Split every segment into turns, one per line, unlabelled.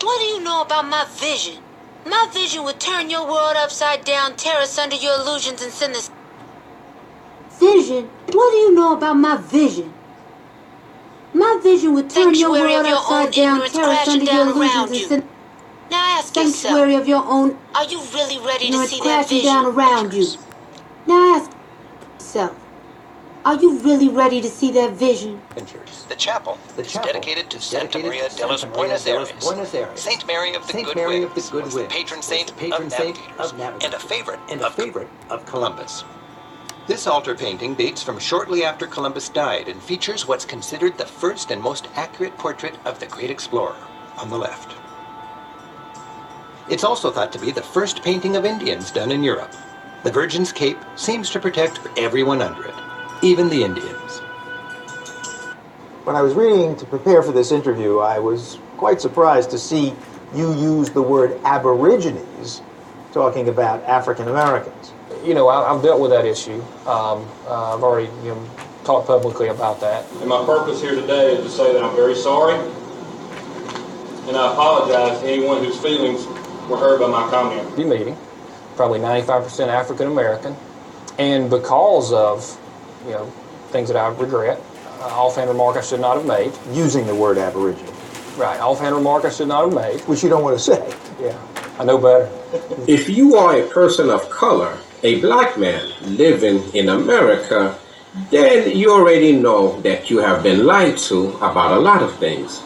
What do you know about my vision? My vision would turn your world upside down, tear us under your illusions, and send us... Vision? What do you know about my vision? My vision would turn your world upside down, tear us under your illusions, and send... Now ask yourself, sanctuary of your own... Are you really ready to see that vision? Down around you. Now ask yourself, are you really ready to see that vision?
The chapel is dedicated to Santa Maria de los Buenos Aires, Saint Mary of the Good Winds, was the patron saint of navigators, and a favorite of Columbus. This altar painting dates from shortly after Columbus died and features what's considered the first and most accurate portrait of the great explorer, on the left. It's also thought to be the first painting of Indians done in Europe. The Virgin's Cape seems to protect everyone under it, even the Indians.
When I was reading to prepare for this interview, I was quite surprised to see you use the word Aborigines talking about African Americans.
You know, I've dealt with that issue. I've already talked publicly about that.
And my purpose here today is to say that I'm very sorry, and I apologize to anyone whose feelings were hurt by my comment.
Meeting, probably 95% African American, and because of things that I regret, offhand remark I should not have made.
Using the word Aborigine.
Right, offhand remark I should not have made.
Which you don't want to say.
Yeah, I know better.
If you are a person of color, a black man living in America, then you already know that you have been lied to about a lot of things.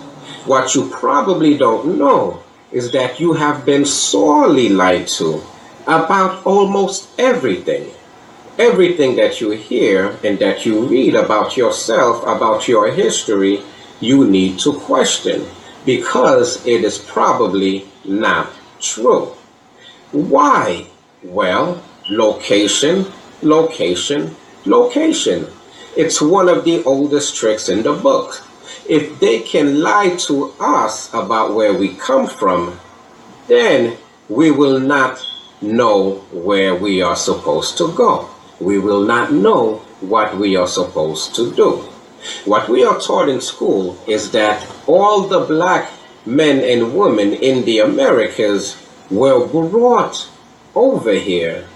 What you probably don't know is that you have been sorely lied to about almost everything. Everything that you hear and that you read about yourself, about your history, you need to question because it is probably not true. Why? Well, location, location, location. It's one of the oldest tricks in the book. If they can lie to us about where we come from, then we will not know where we are supposed to go. We will not know what we are supposed to do. What we are taught in school is that all the black men and women in the Americas were brought over here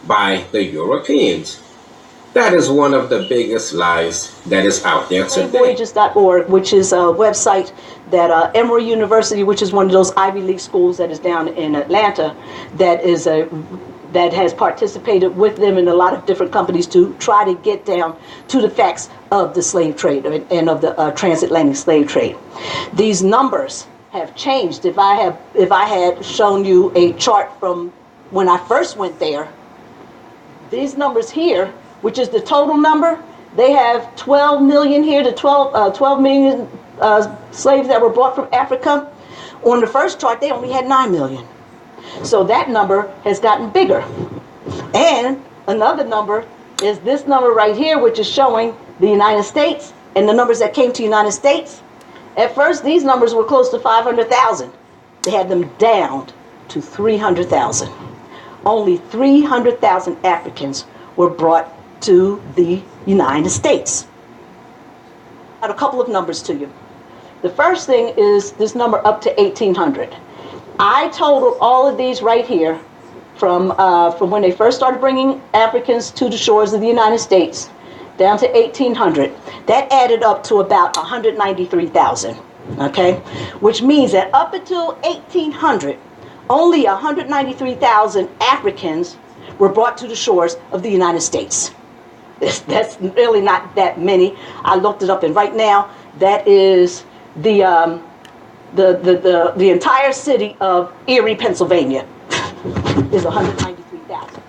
by the Europeans. That is one of the biggest lies that is out there today.
Voyages.org, which is a website that Emory University, which is one of those Ivy League schools that is down in Atlanta, that has participated with them in a lot of different companies to try to get down to the facts of the slave trade and of the transatlantic slave trade. These numbers have changed. If I had shown you a chart from when I first went there, these numbers here, which is the total number, they have 12 million here to 12 million slaves that were brought from Africa. On the first chart, they only had 9 million. So that number has gotten bigger. And another number is this number right here, which is showing the United States and the numbers that came to the United States. At first, these numbers were close to 500,000. They had them down to 300,000. Only 300,000 Africans were brought to the United States. I have a couple of numbers to you. The first thing is this number up to 1,800. I totaled all of these right here from when they first started bringing Africans to the shores of the United States down to 1,800. That added up to about 193,000, okay? Which means that up until 1,800, only 193,000 Africans were brought to the shores of the United States. That's really not that many. I looked it up, and right now, that is the entire city of Erie, Pennsylvania, is 193,000.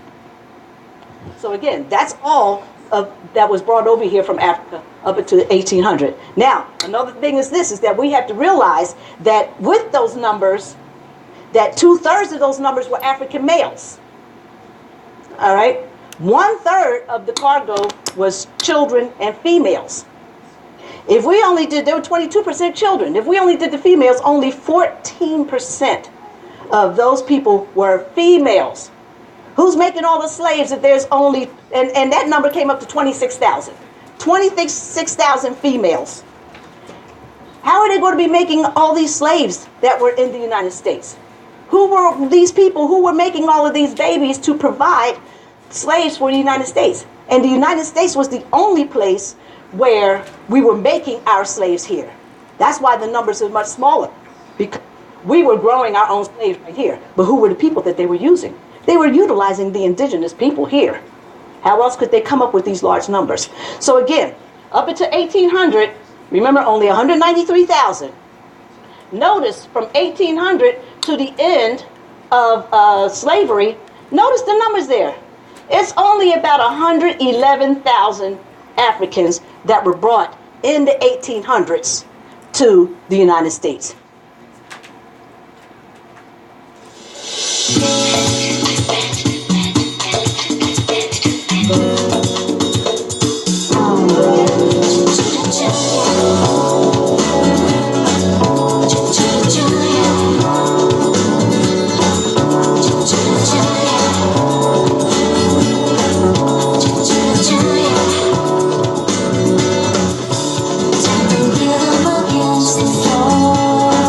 So again, that's all that was brought over here from Africa up until 1800. Now, another thing is this, is that we have to realize that with those numbers, that 2/3 of those numbers were African males. All right? 1/3 of the cargo was children and females. If we only did, there were 22% children. If we only did the females, only 14% of those people were females. Who's making all the slaves if there's only, and that number came up to 26,000. 26,000 females. How are they going to be making all these slaves that were in the United States? Who were these people who were making all of these babies to provide slaves for the United States? And the United States was the only place where we were making our slaves here. That's why the numbers are much smaller, because we were growing our own slaves right here. But who were the people that they were using? They were utilizing the indigenous people here. How else could they come up with these large numbers? So again, up until 1800, remember, only 193,000. Notice from 1800 to the end of slavery, notice the numbers there. It's only about 111,000 Africans that were brought in the 1800s to the United States.
Against the floor.